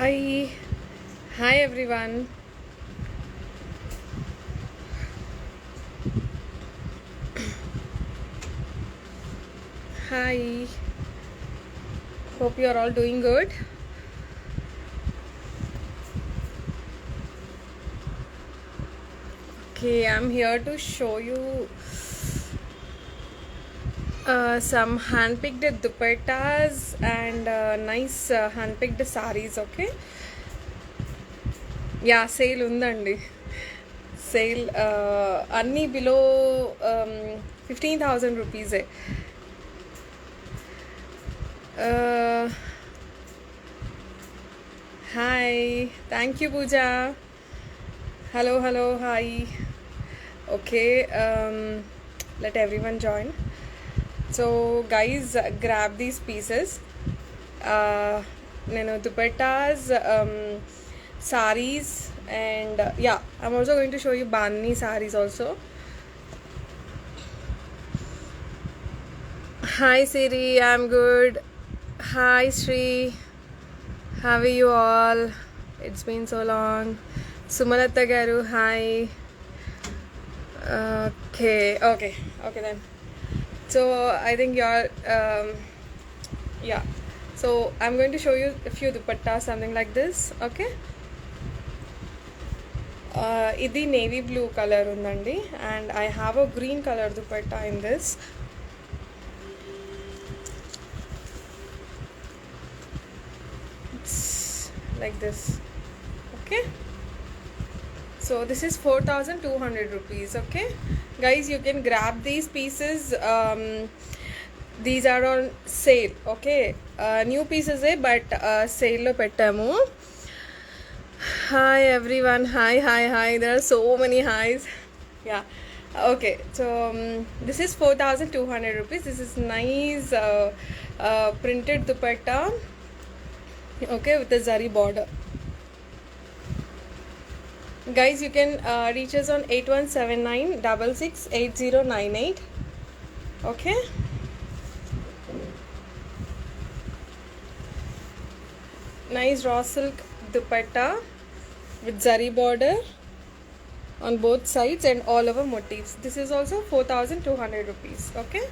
Hi, hi everyone. Hi, hope you are all doing good. Okay, I'm here to show you some hand-picked dupattas and nice hand-picked saris. Okay, yeah, sale undandi. Sale anni below 15,000 rupees. Uh, Hi, thank you, Pooja. Hello, hello, hi. Okay, let everyone join. So, guys, grab these pieces. Dupattas, saris, and yeah, I'm also going to show you Bani saris also. Hi, Siri, I'm good. Hi, Sri. How are you all? It's been so long. Sumalata Garu, hi. Okay then. So I think you're, yeah. So I'm going to show you a few dupattas, something like this. Okay. Idi navy blue color undandi, and I have a green color dupatta in this. It's like this. Okay. So this is 4,200 rupees. Okay, guys, you can grab these pieces. These are on sale. Okay, new pieces but sale lo pettamu. Hi everyone. Hi. There are so many highs. Yeah. Okay. So this is 4,200 rupees. This is nice printed dupatta. Okay, with a zari border. Guys, you can reach us on 8179 668098. Okay. Nice raw silk dupatta with zari border on both sides and all over motifs. This is also 4,200 rupees. Okay.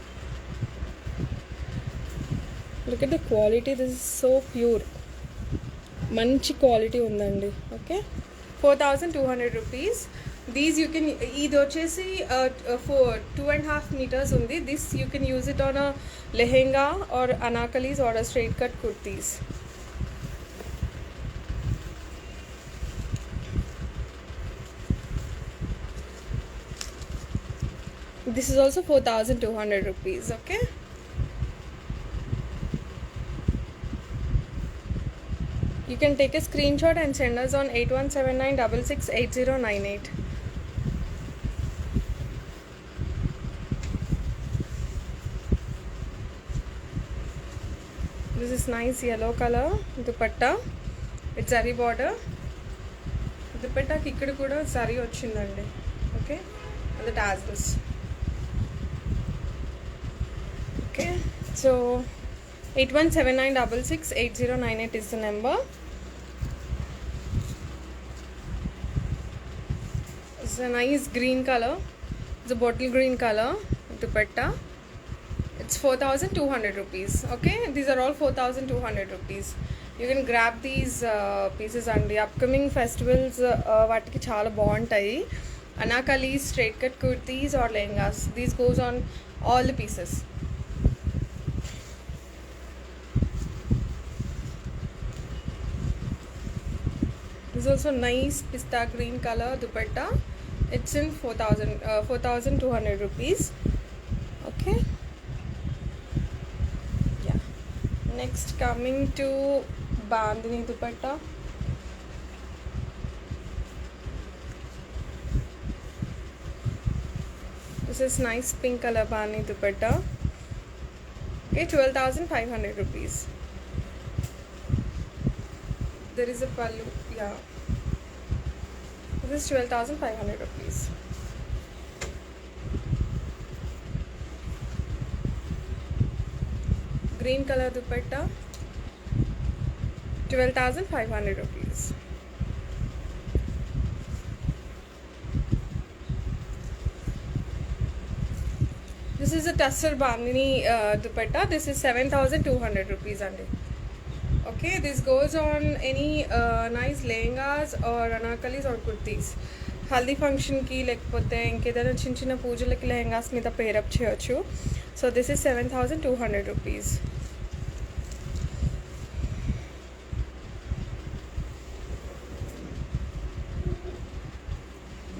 Look at the quality. This is so pure. Manchi quality undandi. Okay. 4,200 rupees. These you can either for 2.5 meters undi. This you can use it on a lehenga or anakalis or a straight cut kurtis. This is also 4,200 rupees. Okay. You can take a screenshot and send us on 8179 668098. This is nice yellow color dupatta with zari border. Dupatta ki ikkada kuda zari ochindandi. Okay, and the tassels. Okay, so 8179 668098 is the number. It's a nice green color. It's a bottle green color dupatta. It's 4,200 rupees. Okay, these are all 4,200 rupees. You can grab these pieces and the upcoming festivals వాటికి చాలా బాగుంటాయి. Anakali, straight cut kurtis or lehengas. These goes on all the pieces. This is also nice pista green color dupatta. It's in 4,200 rupees. Okay. Yeah. Next, coming to bandhani dupatta. This is nice pink color bandhani dupatta. Okay, 12,500 rupees. There is a pallu. Yeah. This is 12,500 rupees. Green color dupatta. 12,500 rupees. This is a Tussar Bandhani dupatta. This is 7,200 rupees andi. Okay, this goes on any nice lehengas or anarkalis or kurtis. Haldi ఫంక్షన్కి లేకపోతే ఇంకేదైనా చిన్న చిన్న పూజలకి లెహంగాస్ మీద pair up చేయొచ్చు. So this is 7,200 rupees.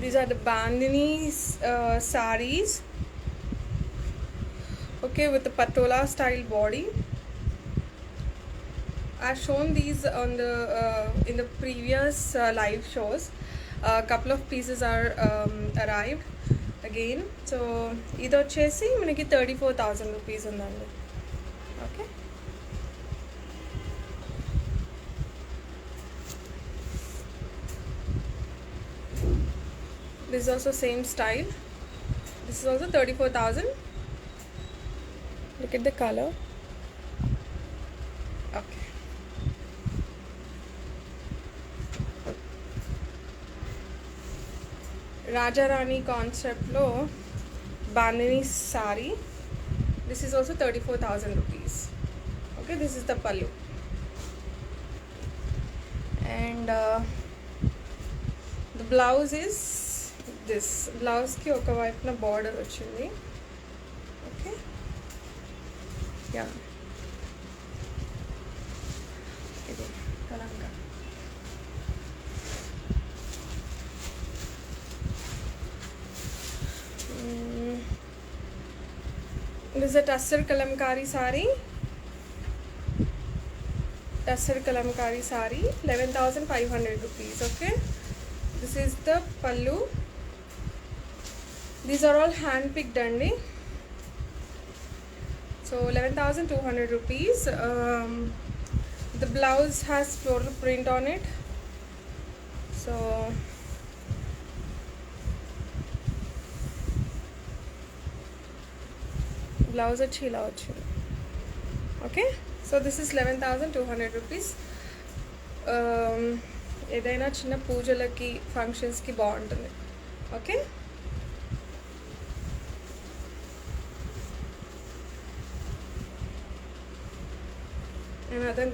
These are the Bandhani sarees. Okay, with the patola style body. I've shown these on the in the previous live shows. A couple of pieces are arrived again. So ఇది వచ్చేసి మనకి 34,000 rupees ఉందండి. Okay, this is also same style. This is also 34,000. Look at the color. Okay, Rajarani concept lo Bandhani sari. This is also 34,000 rupees. Okay, this is the pallu. And the blouse is this. Blouse ki oka vaipuna border vachindi. Okay, yeah, ఇది కలంకా. This is a Tussar Kalamkari sari. Tussar Kalamkari sari, 11,500 rupees. Okay, this is the pallu. These are all hand picked andi. So 11,200 rupees. The blouse has floral print on it. So blouse వచ్చి ఇలా వచ్చింది. Okay, so this is 11,200 rupees. ఏదైనా చిన్న పూజలకి ఫంక్షన్స్కి బాగుంటుంది. Okay, another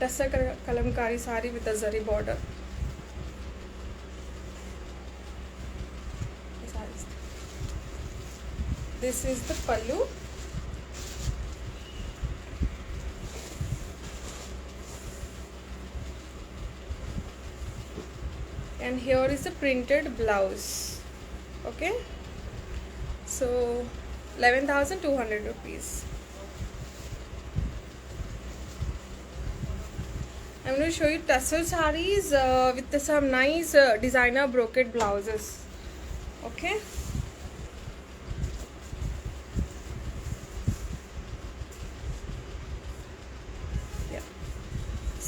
Tussar Kalamkari saree with a zari border. This is the pallu. And here is the printed blouse. Okay, so 11,200 rupees. I'm going to show you Tussar sarees with some nice designer brocade blouses. Okay,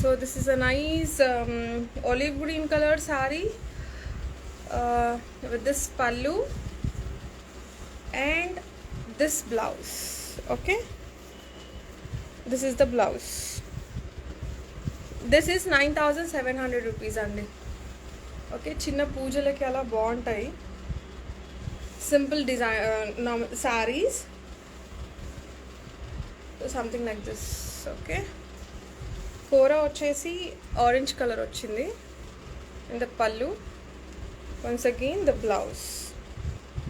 so this is a nice olive green color saree with this pallu and this blouse. Okay, this is the blouse. This is 9,700 rupees andi. Okay, chinna పూజలకి అలా బాగుంటాయి. Simple design sarees, so something like this. Okay, కోరా వచ్చేసి orange colour వచ్చింది. And the పల్లు, once again the blouse,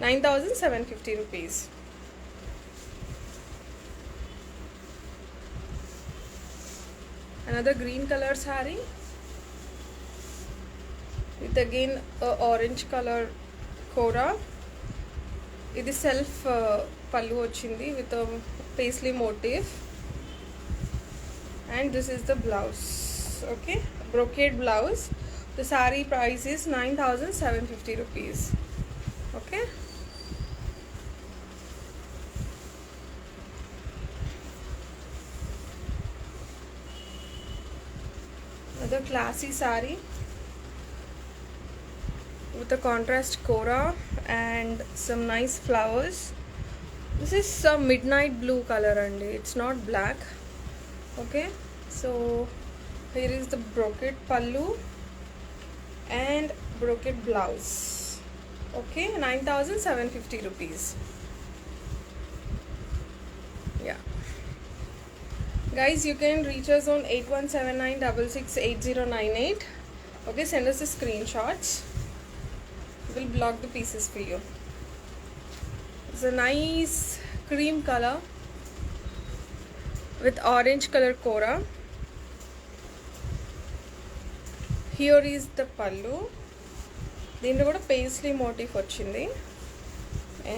9,750 rupees. Another green color saree with again orange color kora. ఇది self పల్లు వచ్చింది with a paisley motif. And this is the blouse. Okay, brocade blouse. The saree price is 9,750 rupees. Okay, another classy saree with a contrast kora and some nice flowers. This is some midnight blue color and it's not black. Okay, so Here is the brocade pallu and brocade blouse. Okay, 9,750 rupees. Yeah, guys, you can reach us on 8179668098. Okay, send us the screenshots. We'll block the pieces for you. It's a nice cream color with orange color kora. Here is the pallu. దీంట్లో కూడా paisley motif వచ్చింది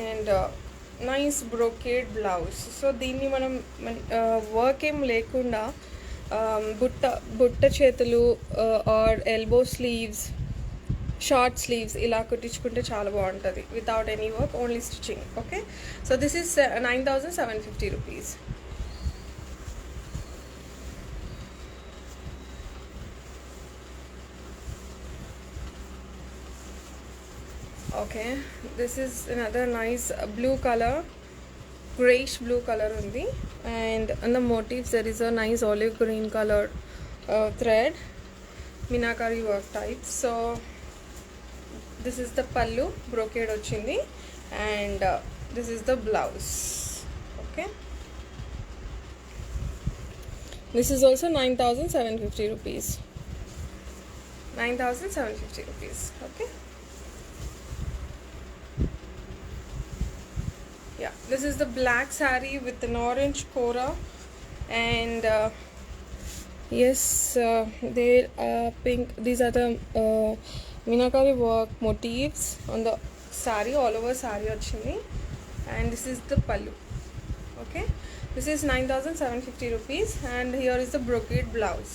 and nice brocade blouse. So దీన్ని మనం work ఏం లేకుండా బుట్ట చేతులు or elbow sleeves, short sleeves ఇలా కుట్టించుకుంటే చాలా బాగుంటుంది without any work, only stitching. Okay, so this is 9,750 rupees. Okay, this is another nice blue color, grayish blue color undi, and on the motifs there is a nice olive green color thread, minakari work type. So this is the pallu, brocade ochindi, and this is the blouse. Okay, this is also 9,750 rupees. 9,750 rupees. Okay. Yeah, this is the black saree with an orange kora, and yes, they are pink. These are the minakari work motifs on the saree, all over saree ochindi, and this is the pallu. Okay, this is 9,750 rupees, and here is the brocade blouse.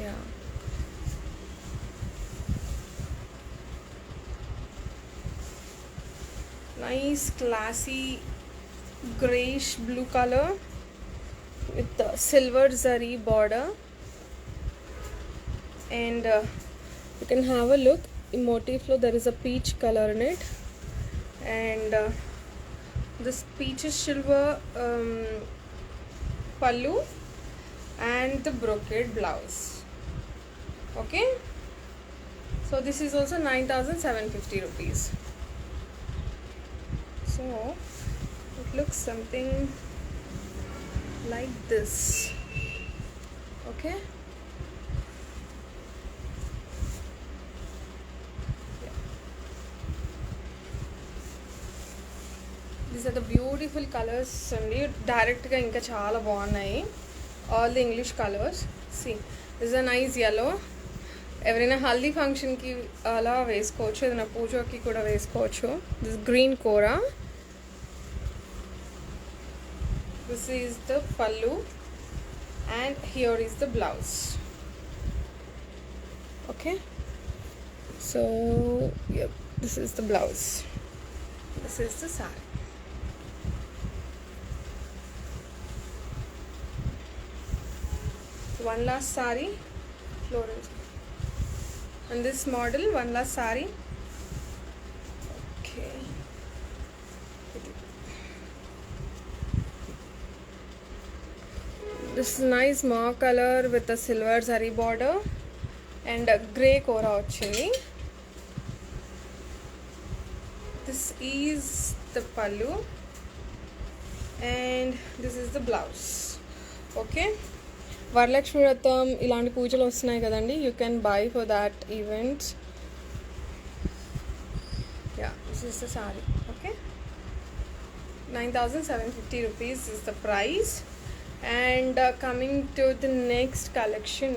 Yeah, nice classy grayish blue color with the silver zari border, and you can have a look. In motif flow there is a peach color in it, and this peachish silver pallu and the brocade blouse. Okay, so this is also 9,750 rupees. So it looks something like this. Okay, yeah. These are the beautiful colors అండి. డైరెక్ట్గా ఇంకా చాలా బాగున్నాయి. All the English colors. See, this is a nice yellow. ఎవరైనా హల్దీ ఫంక్షన్కి అలా వేసుకోవచ్చు, ఏదైనా పూజకి కూడా వేసుకోవచ్చు. This green kora. This is the pallu, and here is the blouse. Okay, so yep, this is the blouse. This is the saree. One last saree, floral, and this model, one last saree. Okay, this is nice mauve color with a silver zari border and a grey kora ochindi. This is the pallu, and this is the blouse. Okay, Varalakshmi వ్రతం ఇలాంటి పూజలు వస్తున్నాయి కదండి, you can buy for that event. Yeah, this is the sorry. Okay, 9,750 rupees is the price. And coming to the next collection,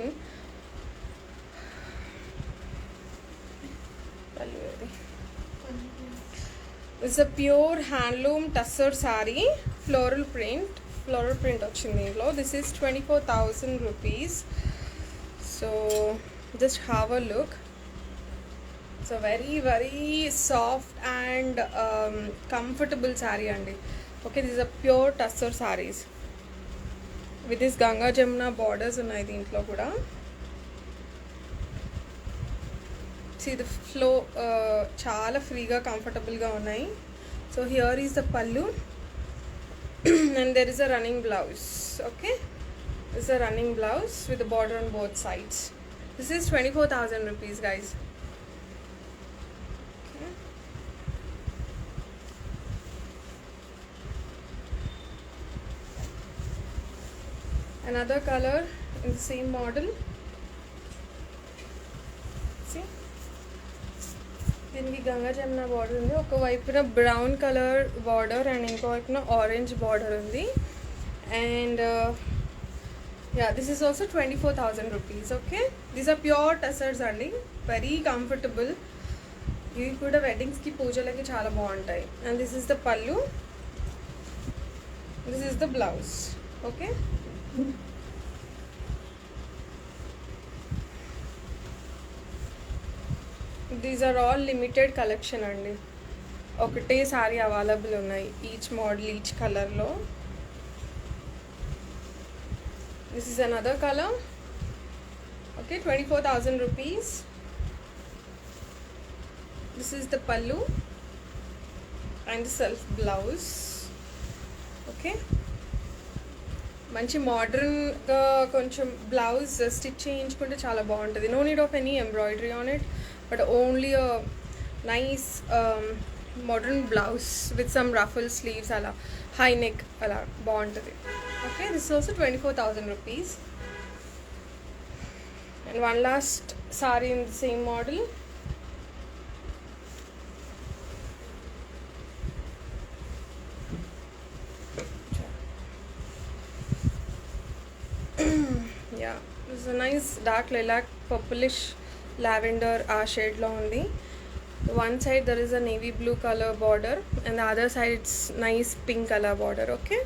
it's a pure handloom tussar saree, floral print వచ్చింది దీంట్లో. This is 24,000 rupees. So just have a look. It's a very very soft and comfortable saree andi. Okay, this is a pure tussar sarees with this Ganga Jamuna borders ఉన్నాయి దీంట్లో కూడా. See the flow చాలా ఫ్రీగా కంఫర్టబుల్గా ఉన్నాయి. So here is the పల్లు, And there is a running blouse. Okay, this is a running blouse with a border on both sides. This is 24,000 rupees, guys. Okay. Another color in the same model. See, దీనికి Ganga Jamuna border ఉంది, ఒక వైపున brown colour border and ఇంకో వైపున orange border ఉంది. And yeah, this is also 24,000 rupees. Okay, these are pure tussars అండి, very comfortable. ఇవి కూడా వెడ్డింగ్స్కి పూజలకి చాలా బాగుంటాయి. And this is the pallu, this is the blouse. Okay, these are all limited collection అండి. ఒకటే సారీ అవైలబుల్ ఉన్నాయి, ఈచ్ మోడల్ ఈచ్ కలర్లో. This is another colour. Okay, 24,000 rupees. This is the pallu and the self blouse. Okay, మంచి మోడర్న్గా కొంచెం blouse stitch చేయించుకుంటే చాలా బాగుంటుంది. No need of any embroidery on it, but only nice modern blouse with some ruffle sleeves, అలా high neck, అలా బాగుంటుంది. Okay, this is also 24,000 rupees. And one last sari in the same model. Yeah, this is a nice dark lilac, purplish lavender ఆ షేడ్లో ఉంది. One side there is a navy blue color border and the other side it's nice pink color border. Okay,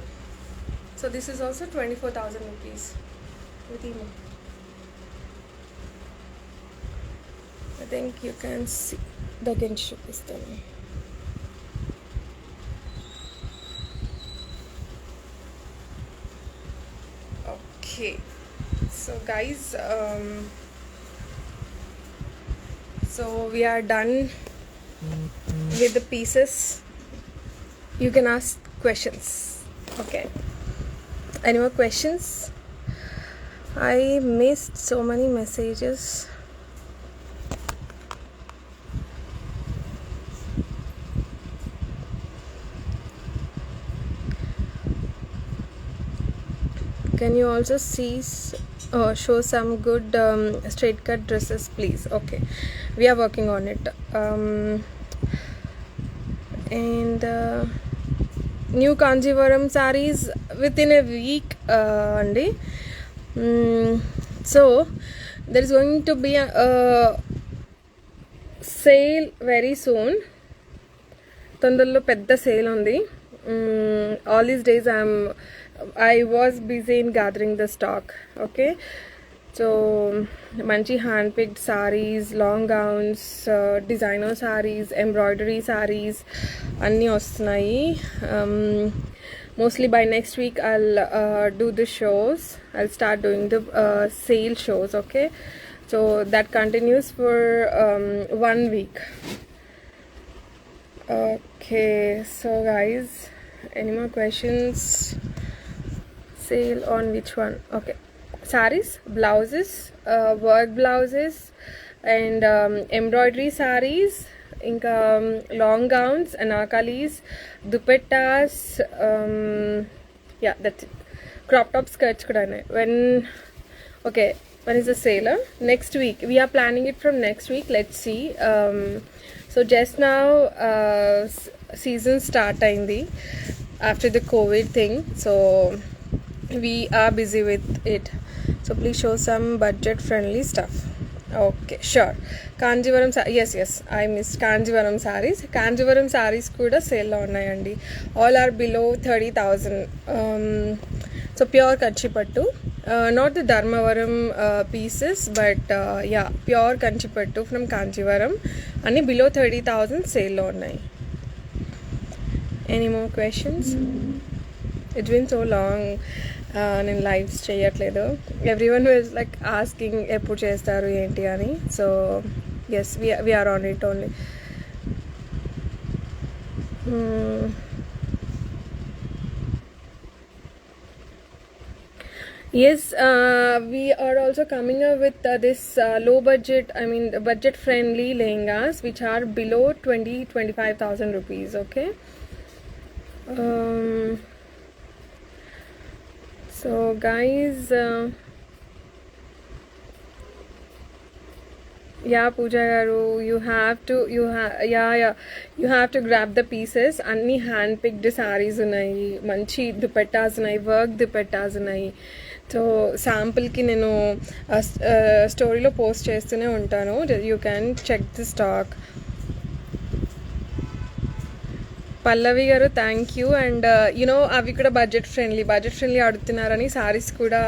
so this is also 24,000 rupees with emo. I think you can see the ginship is there. Okay, so guys, so we are done with the pieces. You can ask questions. Okay, any more questions? I missed so many messages. Can you also show some good straight cut dresses, please? Okay, we are working on it. And new Kanjivaram sarees within a week, Andy. So there is going to be a sale very soon. తొందరలో పెద్ద sale ఉంది. All these days I was busy in gathering the stock. Okay, so manchi hand picked sarees, long gowns, designer sarees, embroidery sarees anni vastunayi. Mostly by next week I'll do the shows. I'll start doing the sale shows. Okay, so that continues for 1 week. Okay, so guys, any more questions? Sale on which one? Okay, sarees, blouses, work blouses and embroidery sarees, inka long gowns, anarkalis, dupattas, yeah, that's it. Crop top skirts kuda ఉన్నాయి. When is the sale? Next week. We are planning it from next week. Let's see. So just now season start అయింది after the COVID thing, so we are busy with it. So please show some budget friendly stuff. Okay, sure. Kanjivaram yes, I missed Kanjivaram sarees. Kanjivaram sarees kuda sale lo unnayandi. All are below 30,000. So pure kanchipattu, not the Dharmavaram pieces, but yeah, pure kanchipattu from Kanjivaram and below 30,000 sale lo unnayi. Any more questions? It's been so long. నేను lives చేయట్లేదు. Everyone was like asking ఎప్పుడు చేస్తారు ఏంటి అని. So yes, we are on it only. Yes, we are also coming up with this low budget, I mean budget friendly lehengas which are below 25,000 rupees. Okay. So guys, yeah, Pooja garu, you have to grab the pieces. Anni hand picked sarees ఉన్నాయి, మంచి దుపట్టాస్ ఉన్నాయి, work dupattas ఉన్నాయి. So శాంపుల్కి నేను స్టోరీలో post చేస్తూనే ఉంటాను. You can check the stock. Pallavi garu thank you. And you know అవి కూడా బడ్జెట్ ఫ్రెండ్లీ అడుగుతున్నారని సారీస్ కూడా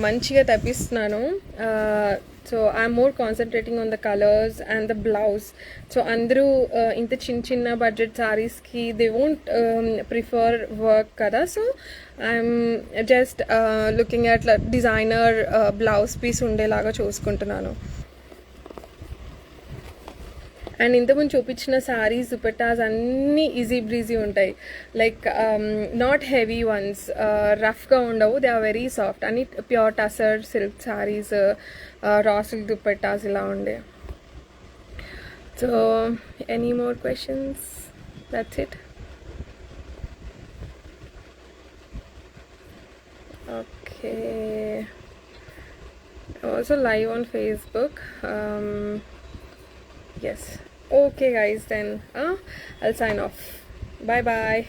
మంచిగా తెప్పిస్తున్నాను. So I'm more concentrating on the colours and the blouse. So అందరూ ఇంత చిన్న బడ్జెట్ సారీస్కి దే వోంట్ ప్రిఫర్ వర్క్ కదా. So I'm just looking at designer blouse piece ఉండేలాగా చూసుకుంటున్నాను. అండ్ ఇంతకుముందు చూపించిన సారీస్ దుపట్టాస్ అన్నీ ఈజీ బ్రీజీ ఉంటాయి. లైక్ నాట్ హెవీ వన్స్, రఫ్గా ఉండవు. They are very soft. అన్ని pure tussar silk saris, raw silk dupattas ఇలా ఉండే. So any more questions? That's it. Okay, also live on Facebook. Yes. Okay guys, then I'll sign off. Bye bye.